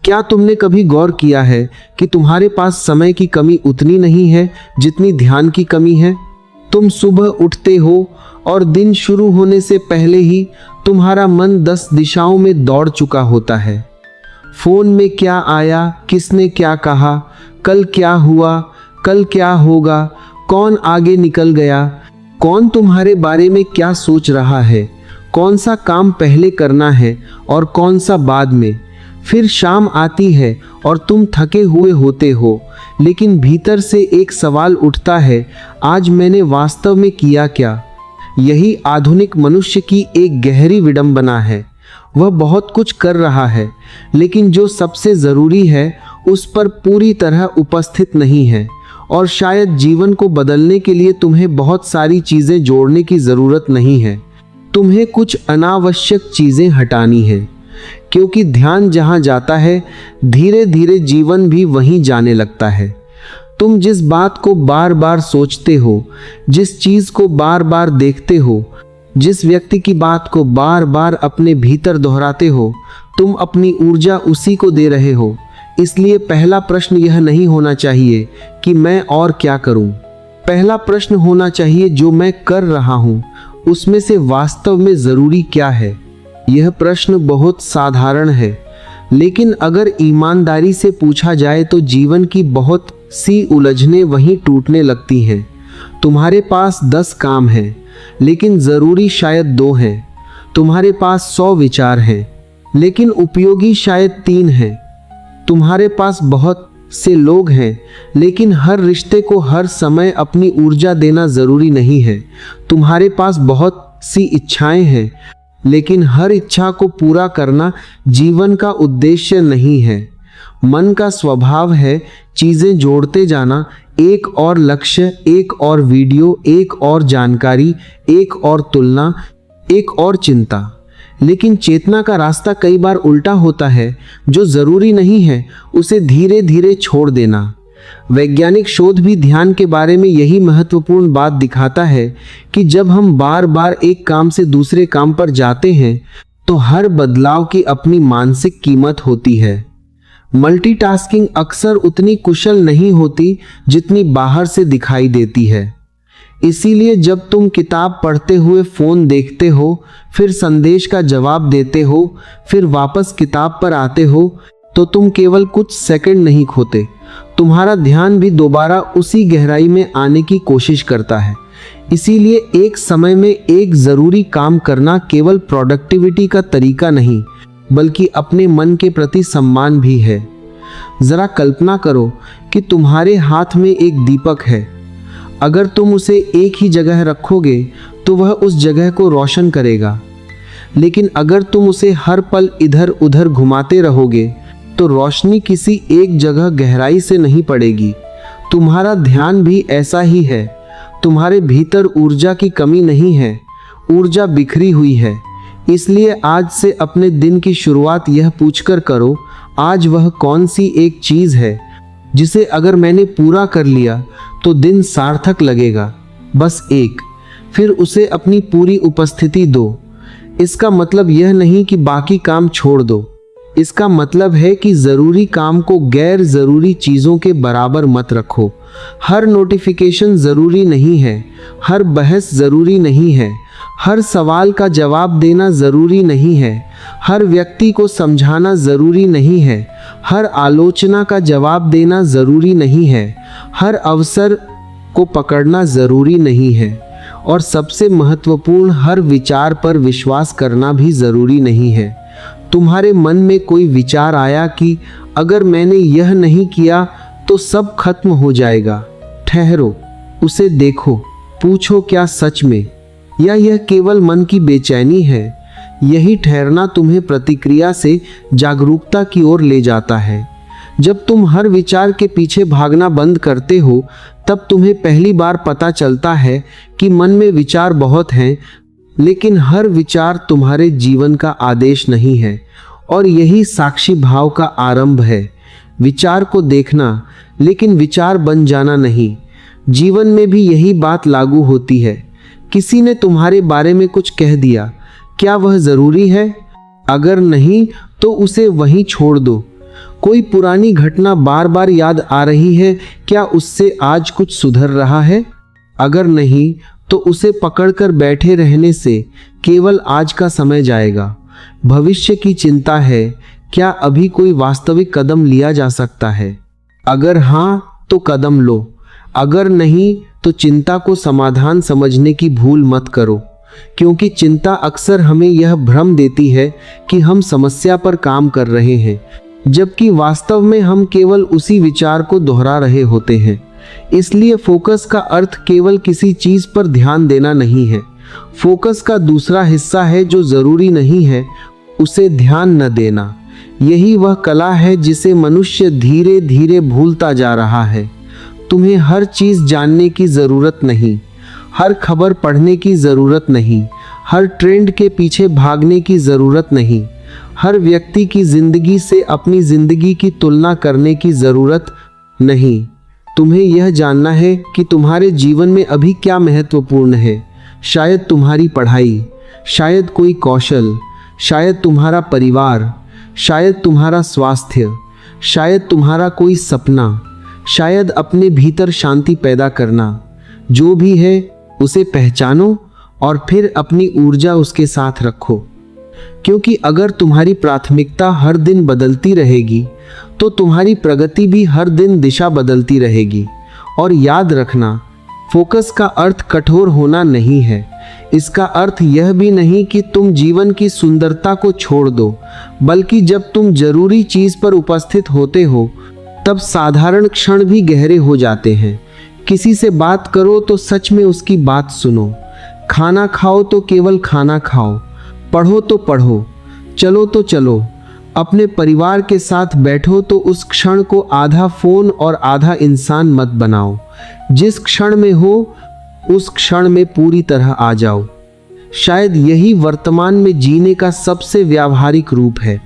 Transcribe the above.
क्या तुमने कभी गौर किया है कि तुम्हारे पास समय की कमी उतनी नहीं है जितनी ध्यान की कमी है? तुम सुबह उठते हो और दिन शुरू होने से पहले ही तुम्हारा मन 10 दिशाओं में दौड़ चुका होता है। फोन में क्या आया, किसने क्या कहा, कल क्या हुआ, कल क्या होगा, कौन आगे निकल गया, कौन तुम्हारे बारे में क्या सोच रहा है, कौन सा काम पहले करना है और कौन सा बाद में। फिर शाम आती है और तुम थके हुए होते हो, लेकिन भीतर से एक सवाल उठता है, आज मैंने वास्तव में किया क्या? यही आधुनिक मनुष्य की एक गहरी विडंबना है। वह बहुत कुछ कर रहा है, लेकिन जो सबसे ज़रूरी है उस पर पूरी तरह उपस्थित नहीं है। और शायद जीवन को बदलने के लिए तुम्हें बहुत सारी चीज़ें जोड़ने की ज़रूरत नहीं है। तुम्हें कुछ अनावश्यक चीज़ें हटानी हैं, क्योंकि ध्यान जहाँ जाता है धीरे धीरे जीवन भी वहीं जाने लगता है। तुम जिस बात को बार बार सोचते हो, जिस चीज़ को बार बार देखते हो, जिस व्यक्ति की बात को बार बार अपने भीतर दोहराते हो, तुम अपनी ऊर्जा उसी को दे रहे हो। इसलिए पहला प्रश्न यह नहीं होना चाहिए कि मैं और क्या करूं। पहला प्रश्न होना चाहिए, जो मैं कर रहा हूं उसमें से वास्तव में ज़रूरी क्या है? यह प्रश्न बहुत साधारण है, लेकिन अगर ईमानदारी से पूछा जाए तो जीवन की बहुत सी उलझनें वहीं टूटने लगती हैं। तुम्हारे पास 10 काम हैं, लेकिन ज़रूरी शायद 2 हैं। तुम्हारे पास 100 विचार हैं, लेकिन उपयोगी शायद 3 हैं। तुम्हारे पास बहुत से लोग हैं, लेकिन हर रिश्ते को हर समय अपनी ऊर्जा देना ज़रूरी नहीं है। तुम्हारे पास बहुत सी इच्छाएं हैं, लेकिन हर इच्छा को पूरा करना जीवन का उद्देश्य नहीं है। मन का स्वभाव है चीज़ें जोड़ते जाना, एक और लक्ष्य, एक और वीडियो, एक और जानकारी, एक और तुलना, एक और चिंता। लेकिन चेतना का रास्ता कई बार उल्टा होता है। जो ज़रूरी नहीं है उसे धीरे धीरे छोड़ देना। वैज्ञानिक शोध भी ध्यान के बारे में यही महत्वपूर्ण बात दिखाता है कि जब हम बार बार एक काम से दूसरे काम पर जाते हैं तो हर बदलाव की अपनी मानसिक कीमत होती है। मल्टीटास्किंग अक्सर उतनी कुशल नहीं होती जितनी बाहर से दिखाई देती है। इसीलिए जब तुम किताब पढ़ते हुए फ़ोन देखते हो, फिर संदेश का जवाब देते हो, फिर वापस किताब पर आते हो, तो तुम केवल कुछ सेकंड नहीं खोते। तुम्हारा ध्यान भी दोबारा उसी गहराई में आने की कोशिश करता है। इसीलिए एक समय में एक ज़रूरी काम करना केवल प्रोडक्टिविटी का तरीका नहीं, बल्कि अपने मन के प्रति सम्मान भी है। ज़रा कल्पना करो कि तुम्हारे हाथ में एक दीपक है। अगर तुम उसे एक ही जगह रखोगे तो वह उस जगह को रोशन करेगा, लेकिन अगर तुम उसे हर पल इधर उधर घुमाते रहोगे तो रोशनी किसी एक जगह गहराई से नहीं पड़ेगी। तुम्हारा ध्यान भी ऐसा ही है। तुम्हारे भीतर ऊर्जा की कमी नहीं है, ऊर्जा बिखरी हुई है। इसलिए आज से अपने दिन की शुरुआत यह पूछकर करो, आज वह कौन सी एक चीज़ है जिसे अगर मैंने पूरा कर लिया तो दिन सार्थक लगेगा। बस एक। फिर उसे अपनी पूरी उपस्थिति दो। इसका मतलब यह नहीं कि बाकी काम छोड़ दो। इसका मतलब है कि ज़रूरी काम को गैर ज़रूरी चीज़ों के बराबर मत रखो। हर नोटिफिकेशन ज़रूरी नहीं है, हर बहस ज़रूरी नहीं है, हर सवाल का जवाब देना ज़रूरी नहीं है, हर व्यक्ति को समझाना ज़रूरी नहीं है, हर आलोचना का जवाब देना ज़रूरी नहीं है, हर अवसर को पकड़ना ज़रूरी नहीं है, और सबसे महत्वपूर्ण, हर विचार पर विश्वास करना भी ज़रूरी नहीं है। तुम्हारे मन में कोई विचार आया कि अगर मैंने यह नहीं किया तो सब खत्म हो जाएगा। ठहरो, उसे देखो, पूछो क्या सच में, या यह केवल मन की बेचैनी है। यही ठहरना तुम्हें प्रतिक्रिया से जागरूकता की ओर ले जाता है। जब तुम हर विचार के पीछे भागना बंद करते हो तब तुम्हें पहली बार पता चलता है कि मन में विचार बहुत हैं, लेकिन हर विचार तुम्हारे जीवन का आदेश नहीं है। और यही साक्षी भाव का आरंभ है। विचार को देखना, लेकिन विचार बन जाना नहीं। जीवन में भी यही बात लागू होती है। किसी ने तुम्हारे बारे में कुछ कह दिया, क्या वह ज़रूरी है? अगर नहीं तो उसे वहीं छोड़ दो। कोई पुरानी घटना बार बार याद आ रही है, क्या उससे आज कुछ सुधर रहा है? अगर नहीं तो उसे पकड़कर बैठे रहने से केवल आज का समय जाएगा। भविष्य की चिंता है, क्या अभी कोई वास्तविक कदम लिया जा सकता है? अगर हाँ तो कदम लो, अगर नहीं तो चिंता को समाधान समझने की भूल मत करो, क्योंकि चिंता अक्सर हमें यह भ्रम देती है कि हम समस्या पर काम कर रहे हैं, जबकि वास्तव में हम केवल उसी विचार को दोहरा रहे होते हैं। इसलिए फोकस का अर्थ केवल किसी चीज पर ध्यान देना नहीं है। फोकस का दूसरा हिस्सा है जो जरूरी नहीं है उसे ध्यान न देना। यही वह कला है जिसे मनुष्य धीरे धीरे भूलता जा रहा है। तुम्हें हर चीज जानने की जरूरत नहीं, हर खबर पढ़ने की जरूरत नहीं, हर ट्रेंड के पीछे भागने की जरूरत नहीं, हर व्यक्ति की जिंदगी से अपनी जिंदगी की तुलना करने की जरूरत नहीं। तुम्हें यह जानना है कि तुम्हारे जीवन में अभी क्या महत्वपूर्ण है। शायद तुम्हारी पढ़ाई, शायद कोई कौशल, शायद तुम्हारा परिवार, शायद तुम्हारा स्वास्थ्य, शायद तुम्हारा कोई सपना, शायद अपने भीतर शांति पैदा करना। जो भी है उसे पहचानो और फिर अपनी ऊर्जा उसके साथ रखो, क्योंकि अगर तुम्हारी प्राथमिकता हर दिन बदलती रहेगी तो तुम्हारी प्रगति भी हर दिन दिशा बदलती रहेगी। और याद रखना, फोकस का अर्थ कठोर होना नहीं है। इसका अर्थ यह भी नहीं कि तुम जीवन की सुंदरता को छोड़ दो, बल्कि जब तुम जरूरी चीज पर उपस्थित होते हो तब साधारण क्षण भी गहरे हो जाते हैं। किसी से बात करो तो सच में उसकी बात सुनो, खाना खाओ तो केवल खाना खाओ, पढ़ो तो पढ़ो, चलो तो चलो, अपने परिवार के साथ बैठो तो उस क्षण को आधा फोन और आधा इंसान मत बनाओ। जिस क्षण में हो उस क्षण में पूरी तरह आ जाओ। शायद यही वर्तमान में जीने का सबसे व्यावहारिक रूप है।